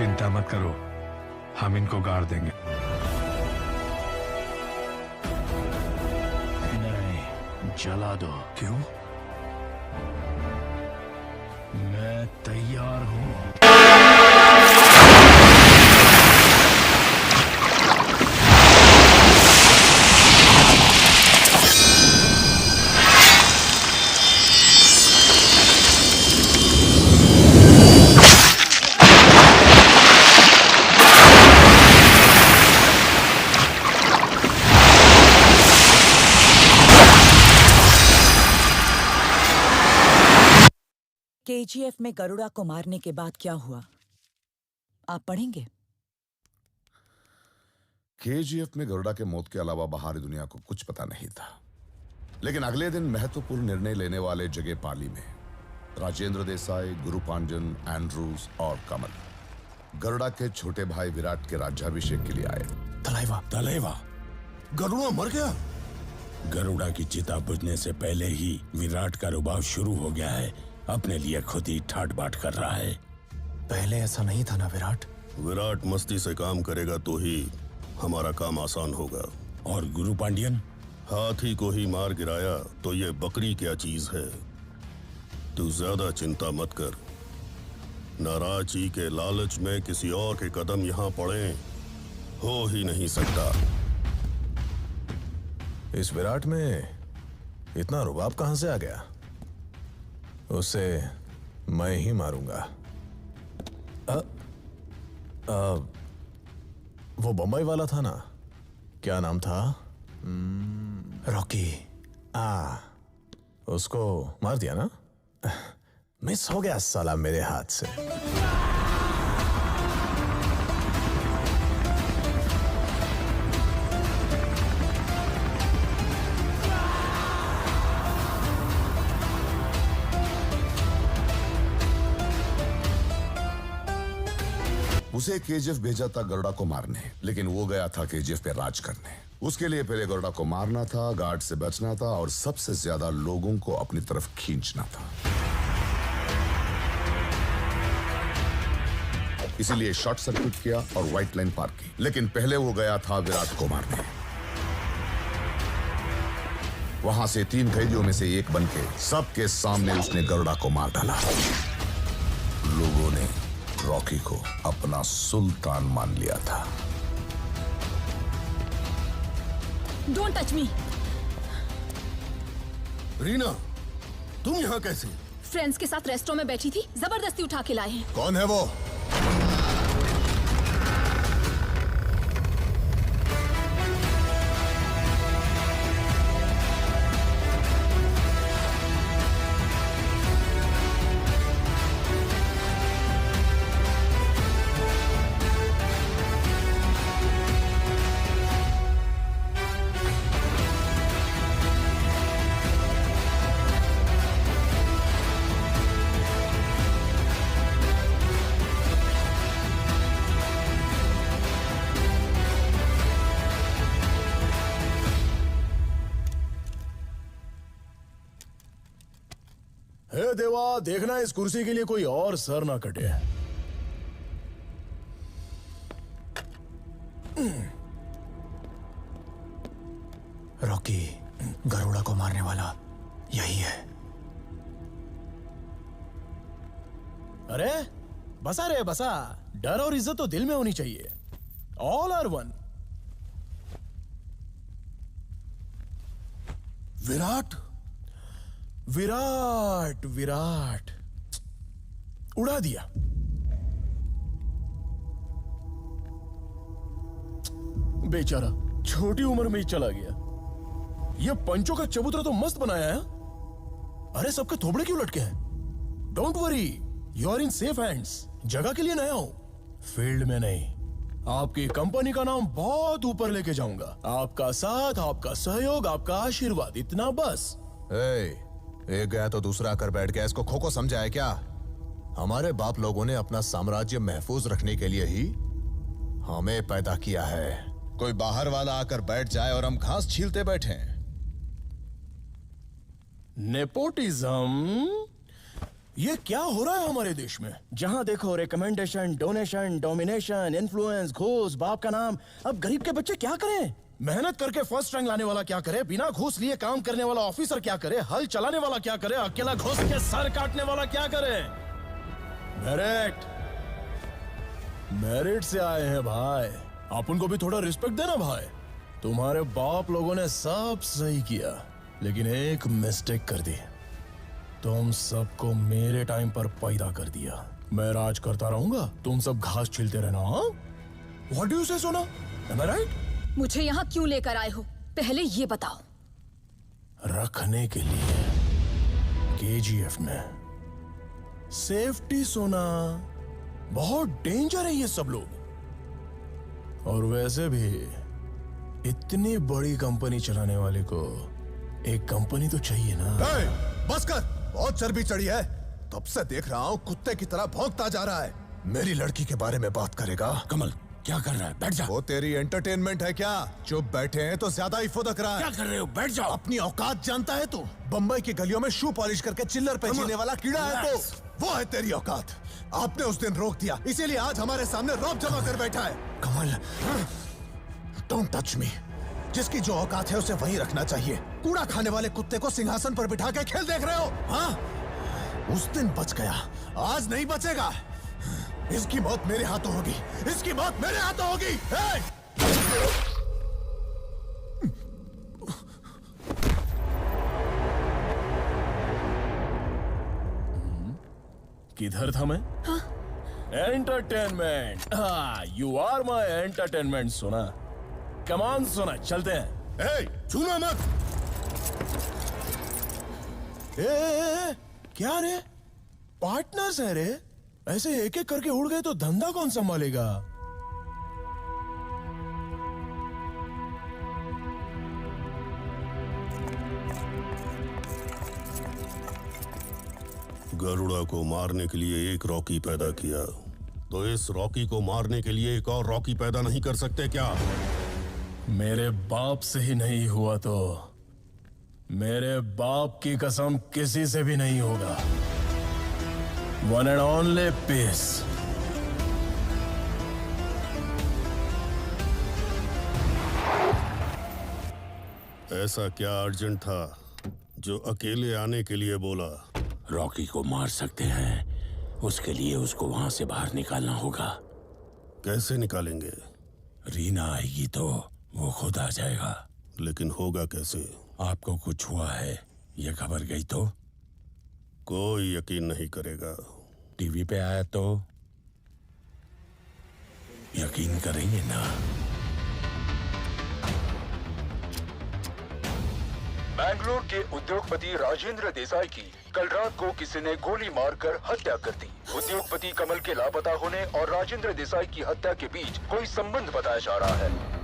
चिंता मत करो, हम इनको गाड़ देंगे। नहीं, जला दो। क्यों? मैं तैयार हूं। केजीएफ में गरुड़ा को मारने के बाद क्या हुआ, आप पढ़ेंगे? केजीएफ में गरुड़ा के मौत के अलावा बाहरी दुनिया को कुछ पता नहीं था। लेकिन अगले दिन महत्वपूर्ण निर्णय लेने वाले जगह पाली में राजेंद्र देसाई, गुरु पांड्यन, एंड्रूज और कमल गरुड़ा के छोटे भाई विराट के राज्याभिषेक के लिए आए। तलेवा, गरुड़ा मर गया? गरुड़ा की चिता बुझने से पहले ही विराट का रुबाब शुरू हो गया है। अपने लिए खुद ही ठाट बाट कर रहा है। पहले ऐसा नहीं था ना विराट? विराट मस्ती से काम करेगा तो ही हमारा काम आसान होगा। और गुरु पांड्यन? हाथी को ही मार गिराया तो ये बकरी क्या चीज है। तू ज्यादा चिंता मत कर। नाराजी के लालच में किसी और के कदम यहाँ पड़े हो ही नहीं सकता। इस विराट में इतना रुबाब कहां से आ गया? उसे मैं ही मारूंगा। वो बम्बई वाला था ना, क्या नाम था? रॉकी। उसको मार दिया ना? मिस हो गया साला मेरे हाथ से। उसे केजीएफ भेजा था गरुड़ा को मारने, लेकिन वो गया था केजीएफ पे राज करने। उसके लिए पहले गरुड़ा को मारना था, गार्ड से बचना था और सबसे ज्यादा लोगों को अपनी तरफ खींचना था। इसीलिए शॉर्ट सर्किट किया और व्हाइट लाइन पार की। लेकिन पहले वो गया था विराट को मारने। वहां से 3 कैदियों में से एक बनके सबके सामने उसने गरुड़ा को मार डाला। लोगों ने रॉकी को अपना सुल्तान मान लिया था। Don't touch me. रीना, तुम यहाँ कैसे? फ्रेंड्स के साथ रेस्टोरेंट में बैठी थी, जबरदस्ती उठा के लाए हैं। कौन है वो? हे देवा, देखना इस कुर्सी के लिए कोई और सर ना कटे। रॉकी, गरुड़ा को मारने वाला यही है। अरे बसा रे बसा, डर और इज्जत तो दिल में होनी चाहिए। All are one. Virat? Virat Virat उड़ा दिया। बेचारा छोटी उम्र में ही चला गया। ये पंचों का चबूतरा तो मस्त बनाया है। अरे सबके थोबड़े क्यों लटके हैं? Don't worry, you are in safe hands. जगह के लिए नया हूं, फील्ड में नहीं। आपकी कंपनी का नाम बहुत ऊपर लेके जाऊंगा। आपका साथ, आपका सहयोग, आपका आशीर्वाद, इतना बस। एक गया तो दूसरा आकर बैठ गया। इसको खोखो समझा है क्या? हमारे बाप लोगों ने अपना साम्राज्य महफूज रखने के लिए ही हमें पैदा किया है। कोई बाहर वाला आकर बैठ जाए और हम घास छीलते बैठे। नेपोटिज्म ये क्या हो रहा है हमारे देश में? जहां देखो रिकमेंडेशन, डोनेशन, डोमिनेशन, इन्फ्लुएंस, घूस, बाप का नाम। अब गरीब के बच्चे क्या करें? मेहनत करके फर्स्ट रैंक लाने वाला क्या करे? बिना घूस लिए काम करने वाला ऑफिसर क्या करे? हल चलाने वाला क्या करे? अकेला घुस के सर काटने वाला क्या करे? मेरिट, मेरिट से आए हैं भाई। आप उनको भी थोड़ा रिस्पेक्ट देना भाई। तुम्हारे बाप लोगों ने सब सही किया, लेकिन एक मिस्टेक कर दी। तुम सबको मेरे टाइम पर पैदा कर दिया। मैं राज करता रहूंगा, तुम सब घास छिलते रहना। व्हाट डू यू से सोना? एम आई राइट? मुझे यहाँ क्यों लेकर आए हो, पहले ये बताओ। रखने के लिए केजीएफ में सेफ्टी सोना। बहुत डेंजर है ये सब लोग। और वैसे भी इतनी बड़ी कंपनी चलाने वाले को एक कंपनी तो चाहिए ना। बस कर, बहुत चर्बी चढ़ी है। तब से देख रहा हूँ कुत्ते की तरह भौंकता जा रहा है। मेरी लड़की के बारे में बात करेगा? कमल क्या कर रहा है? बैठ जा। वो तेरी एंटरटेनमेंट है क्या? चुप बैठे हैं तो ज्यादा ही फुदक रहा है। क्या कर रहे हो? बैठ जाओ। अपनी औकात जानता है तू? बम्बई की गलियों में शू पॉलिश करके चिल्लर पे जीने वाला कीड़ा है तो वो है तेरी औकात। आपने उस दिन रोक दिया, इसीलिए आज हमारे सामने रौब जमा कर बैठा है। कमल, डोंट टच मी। जिसकी जो औकात है उसे वहीं रखना चाहिए। कूड़ा खाने वाले कुत्ते को सिंहासन पर बिठा के खेल देख रहे हो? हाँ, उस दिन बच गया, आज नहीं बचेगा। इसकी मौत मेरे हाथों होगी, इसकी मौत मेरे हाथों होगी। किधर था मैं? एंटरटेनमेंट। हाँ, यू आर माई एंटरटेनमेंट सोना। कमान सोना, चलते हैं। छूना मत। क्या रे? पार्टनर्स है रे। ऐसे एक एक करके उड़ गए तो धंधा कौन संभालेगा? गरुड़ा को मारने के लिए एक रॉकी पैदा किया, तो इस रॉकी को मारने के लिए एक और रॉकी पैदा नहीं कर सकते क्या? मेरे बाप से ही नहीं हुआ तो मेरे बाप की कसम किसी से भी नहीं होगा। One and only piece. ऐसा क्या अर्जेंट था जो अकेले आने के लिए बोला? रॉकी को मार सकते हैं, उसके लिए उसको वहां से बाहर निकालना होगा। कैसे निकालेंगे? रीना आएगी तो वो खुद आ जाएगा। लेकिन होगा कैसे? आपको कुछ हुआ है, ये खबर गई तो कोई यकीन नहीं करेगा। टीवी पे आया तो यकीन करेंगे ना। बैंगलोर के उद्योगपति राजेंद्र देसाई की कल रात को किसी ने गोली मारकर हत्या कर दी। उद्योगपति कमल के लापता होने और राजेंद्र देसाई की हत्या के बीच कोई संबंध बताया जा रहा है।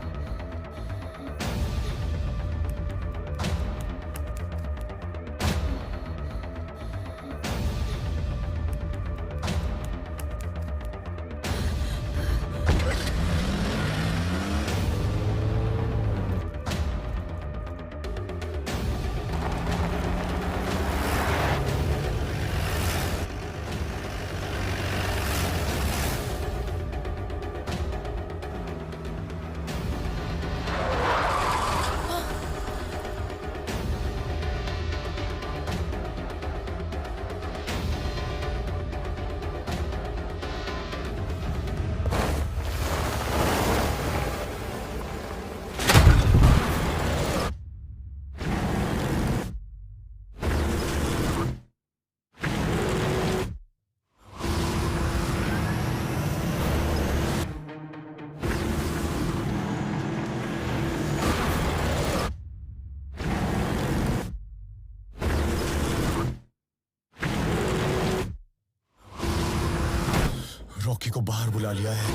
रॉकी को बाहर बुला लिया है।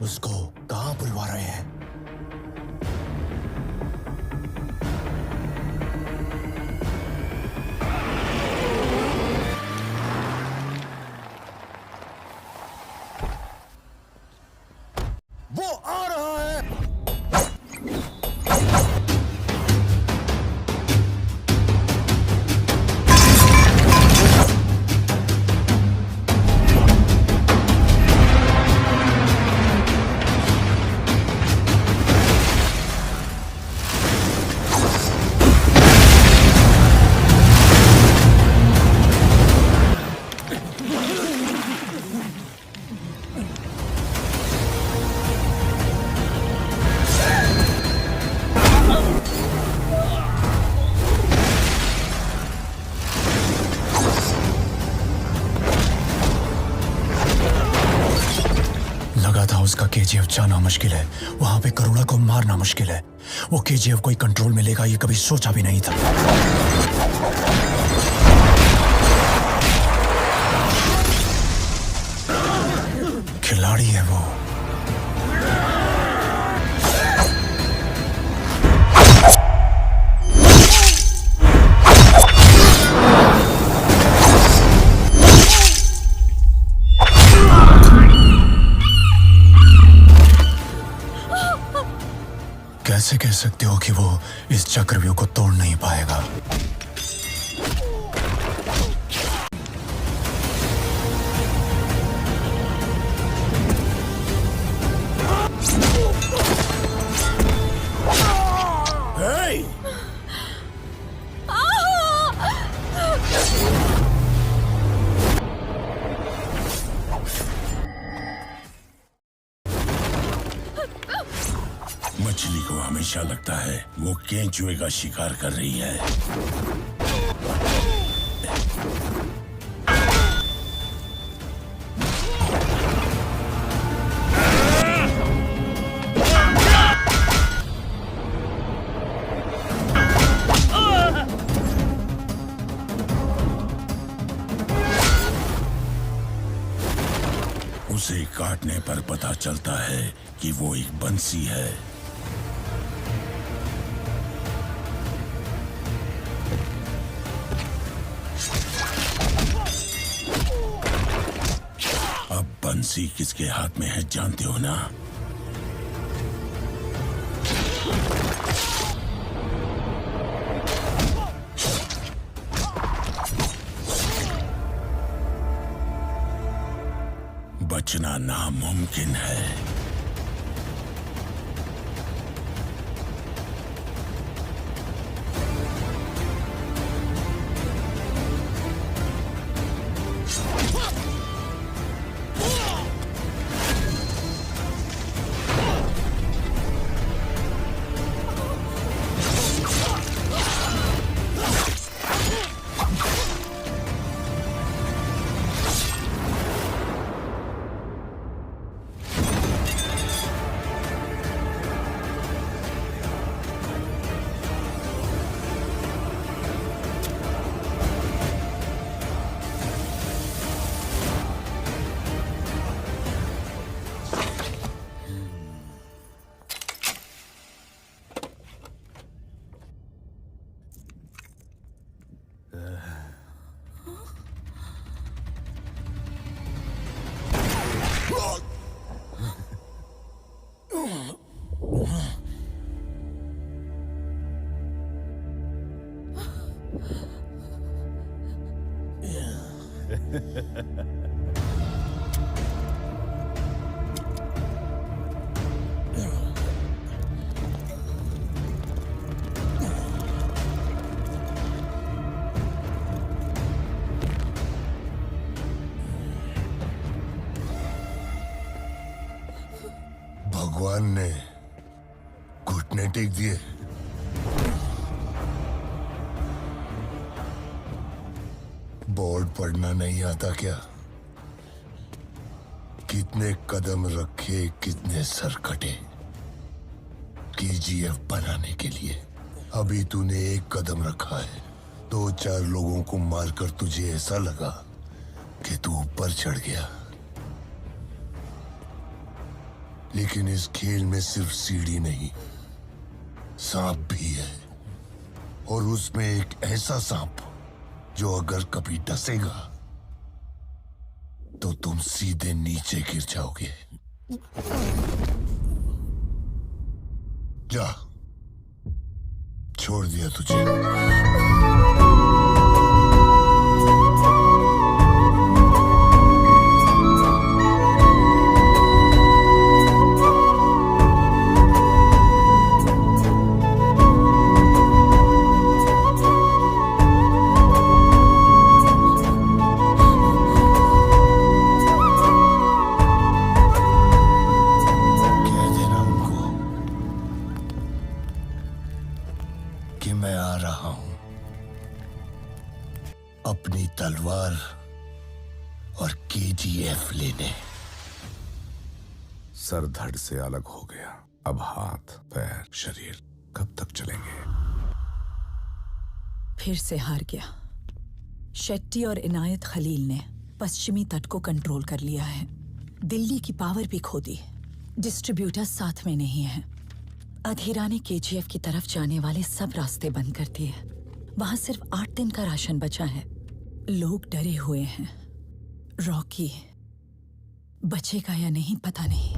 उसको कहां बुलवा रहे हैं? केजीएफ जाना मुश्किल है, वहां पे करुणा को मारना मुश्किल है। वो केजीएफ कोई कंट्रोल में लेगा ये कभी सोचा भी नहीं था। खिलाड़ी है वो। कैसे कह सकते हो कि वो इस चक्रव्यूह को तोड़ नहीं पाएगा? मछली को हमेशा लगता है वो केंचुए का शिकार कर रही है। उसे काटने पर पता चलता है कि वो एक बंसी है। अब बंसी किसके हाथ में है जानते हो ना? बचना नामुमकिन है। भगवान ने घुटने टेक दिए। बोर्ड पढ़ना नहीं आता क्या? कितने कदम रखे, कितने सर कटे केजीएफ बनाने के लिए। अभी तूने एक कदम रखा है, 2-4 लोगों को मारकर तुझे ऐसा लगा कि तू ऊपर चढ़ गया। लेकिन इस खेल में सिर्फ सीढ़ी नहीं, सांप भी है। और उसमें एक ऐसा सांप जो अगर कभी डसेगा तो तुम सीधे नीचे गिर जाओगे। जा, छोड़ दिया तुझे। कि मैं आ रहा हूं अपनी तलवार और केजीएफ लेने। सर धड़ से अलग हो गया। अब हाथ पैर शरीर कब तक चलेंगे? फिर से हार गया। शेट्टी और इनायत खलील ने पश्चिमी तट को कंट्रोल कर लिया है। दिल्ली की पावर भी खो दी। डिस्ट्रीब्यूटर साथ में नहीं है। अधीरा ने केजीएफ की तरफ जाने वाले सब रास्ते बंद कर दिए। वहां सिर्फ 8 दिन का राशन बचा है। लोग डरे हुए हैं। रॉकी बचेगा या नहीं पता नहीं।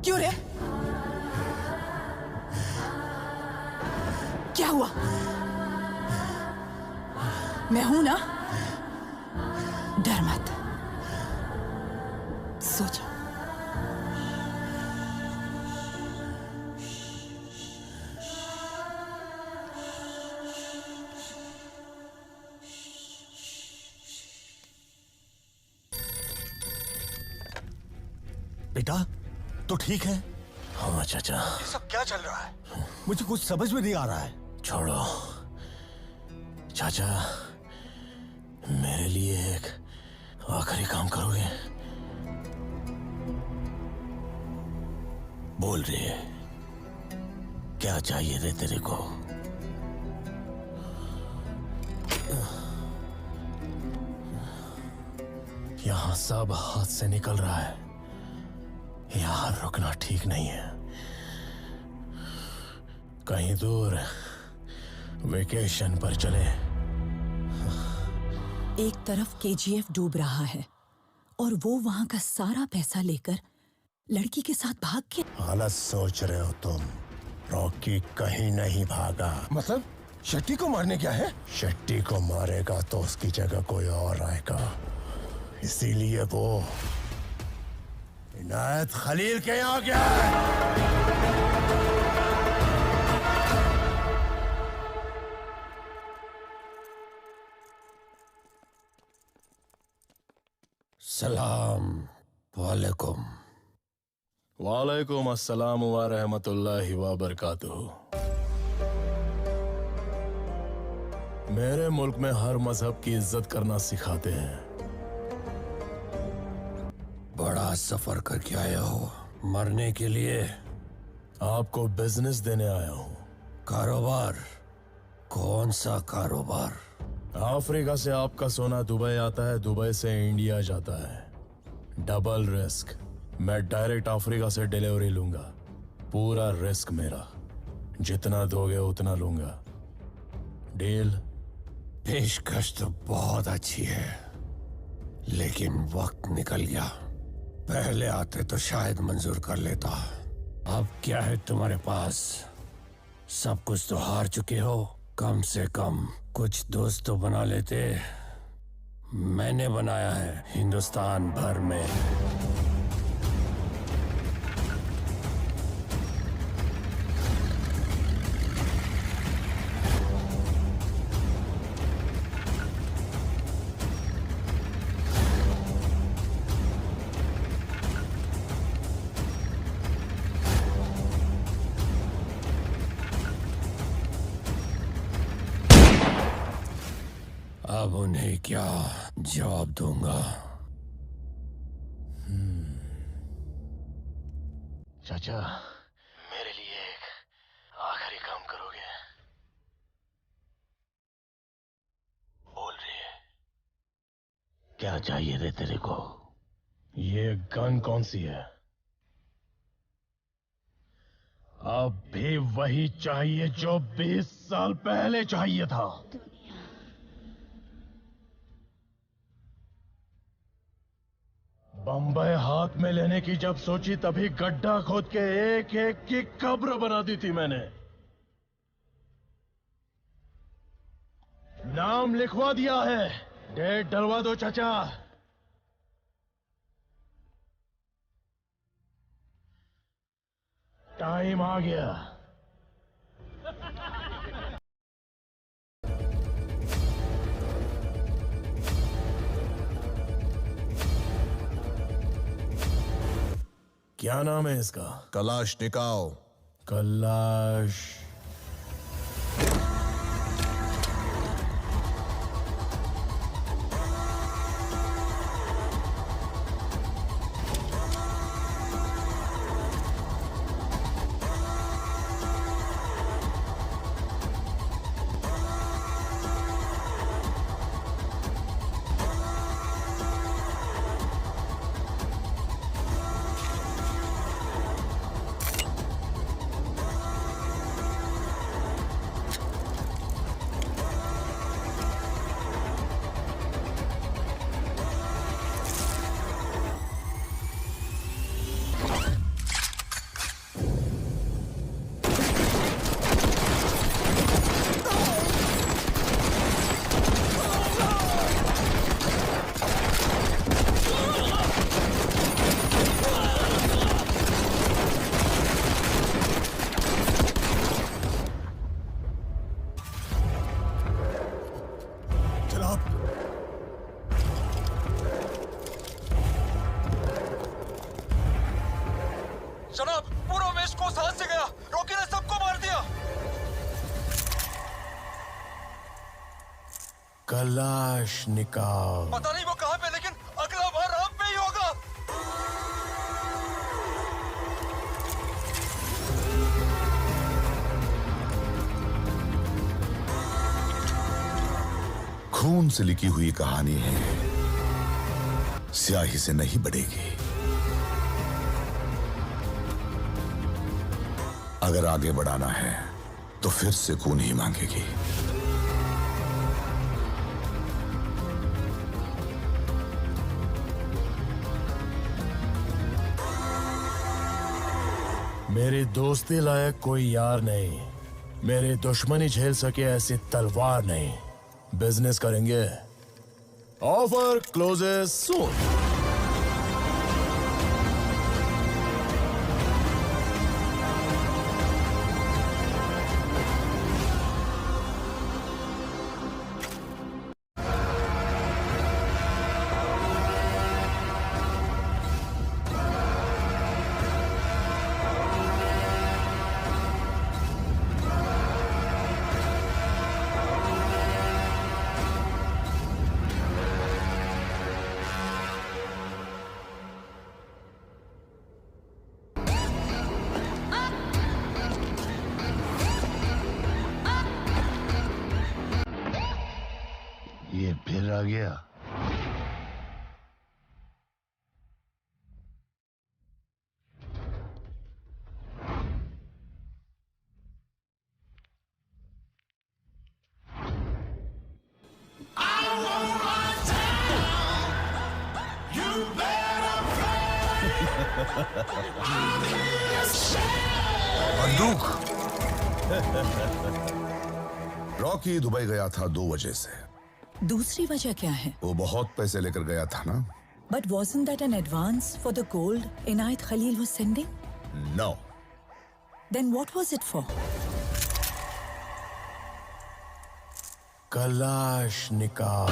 क्यों रे? क्या हुआ? मैं हूं ना, डर मत। सो जा। बेटा तो ठीक है? हाँ चाचा। ये सब क्या चल रहा है? मुझे कुछ समझ में नहीं आ रहा है। छोड़ो चाचा, मेरे लिए एक आखिरी काम करोगे? बोल रही है, क्या चाहिए रे तेरे को? यहां सब हाथ से निकल रहा है। यहां रुकना ठीक नहीं है। कहीं दूर वेकेशन पर चले। एक तरफ केजीएफ डूब रहा है और वो वहां का सारा पैसा लेकर लड़की के साथ भाग गया। गलत सोच रहे हो तुम। रॉकी कहीं नहीं भागा। मतलब शेट्टी को मारने क्या है? शेट्टी को मारेगा तो उसकी जगह कोई और आएगा। इसीलिए वो इनायत खलील के यहाँ गया है। सलाम वालेकुम। वालेकुम अस्सलाम व रहमतुल्लाहि व बरकातुहू। मेरे मुल्क में हर मजहब की इज्जत करना सिखाते हैं। बड़ा सफर करके आया हो? मरने के लिए? आपको बिजनेस देने आया हूँ। कारोबार? कौन सा कारोबार? अफ्रीका से आपका सोना दुबई आता है, दुबई से इंडिया जाता है। Double risk. मैं डायरेक्ट अफ्रीका से डिलीवरी लूंगा। पूरा रिस्क मेरा। जितना दोगे उतना लूंगा। डील? पेशकश तो बहुत अच्छी है, लेकिन वक्त निकल गया। पहले आते तो शायद मंजूर कर लेता। अब क्या है तुम्हारे पास? सब कुछ तो हार चुके हो। कम से कम कुछ दोस्त तो बना लेते। मैंने बनाया है हिंदुस्तान भर में। अब उन्हें क्या जवाब दूंगा? चाचा, मेरे लिए एक आखिरी काम करोगे? बोल रही है, क्या चाहिए रे तेरे को? ये गन कौन सी है? अब भी वही चाहिए जो 20 साल पहले चाहिए था। बम्बई हाथ में लेने की जब सोची तभी गड्ढा खोद के एक एक की कब्र बना दी थी मैंने। नाम लिखवा दिया है। डेट डलवा दो चाचा। टाइम आ गया। क्या नाम है इसका? कलाशनिकोव। कलाश। जनाब, पूरा वेस्ट कोस्ट हाथ से गया। रॉकी ने सबको मार दिया। कलाशनिकोव। पता नहीं वो कहाँ पे, लेकिन अगला बार हम पे ही होगा। खून से लिखी हुई कहानी है, स्याही से नहीं बढ़ेगी। अगर आगे बढ़ाना है तो फिर से खून ही मांगेगी। मेरी दोस्ती लायक कोई यार नहीं, मेरी दुश्मनी झेल सके ऐसी तलवार नहीं। बिजनेस करेंगे। ऑफर क्लोजेस सून। ये फिर आ गया। बंदूक। रॉकी दुबई गया था 2 वजह से। दूसरी वजह क्या है? वो बहुत पैसे लेकर गया था ना। But wasn't that an advance for the gold Inayat Khalil was sending? No. Then what was it for? Kalashnikov.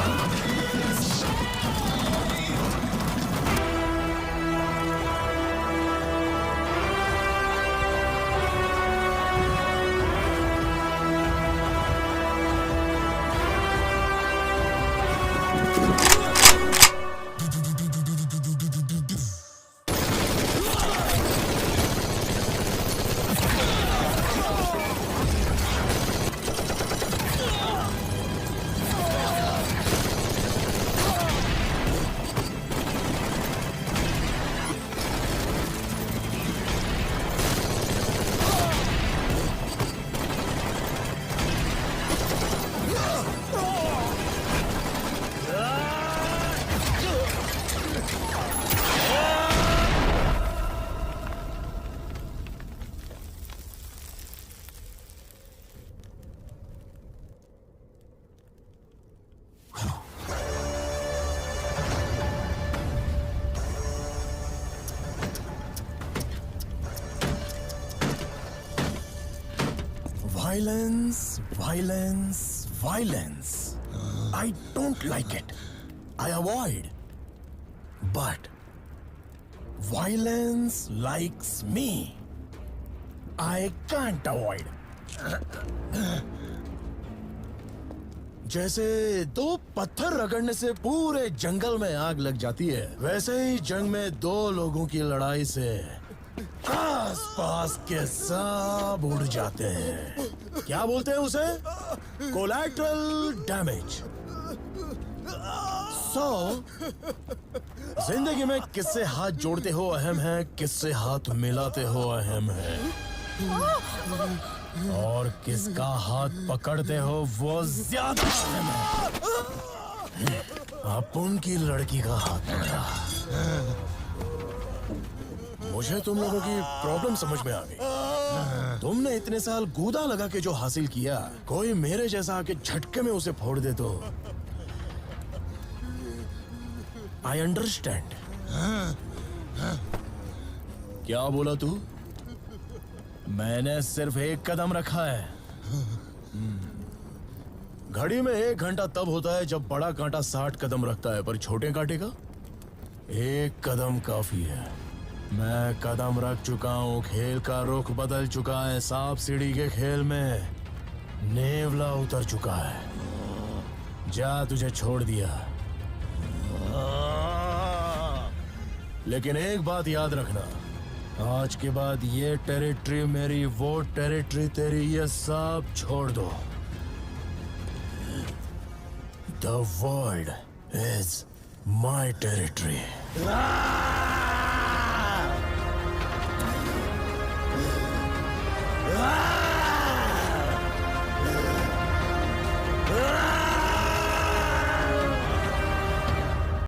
Violence, violence, violence. I don't like it. I avoid. But Violence likes me. I can't avoid. जैसे दो पत्थर रगड़ने से पूरे जंगल में आग लग जाती है, वैसे ही जंग में दो लोगों की लड़ाई से आस-पास के सब उड़ जाते हैं। क्या बोलते हैं उसे? Collateral damage. जिंदगी में किससे हाथ जोड़ते हो अहम है, किससे हाथ मिलाते हो अहम है, और किसका हाथ पकड़ते हो वो ज्यादा अहम है। अपन की लड़की का हाथ पकड़ा। मुझे तुम लोगों की प्रॉब्लम समझ में आ गई। तुमने इतने साल गूदा लगा के जो हासिल किया, कोई मेरे जैसा आके झटके में उसे फोड़ दे तो आई अंडरस्टैंड। क्या बोला तू? मैंने सिर्फ एक कदम रखा है। घड़ी में 1 घंटा तब होता है जब बड़ा कांटा 60 कदम रखता है, पर छोटे कांटे का 1 कदम काफी है। मैं कदम रख चुका हूं, खेल का रुख बदल चुका है, सांप सीढ़ी के खेल में नेवला उतर चुका है। जा, तुझे छोड़ दिया। लेकिन एक बात याद रखना, आज के बाद ये टेरिटरी मेरी, वो टेरिटरी तेरी, ये सब छोड़ दो। The world is my territory.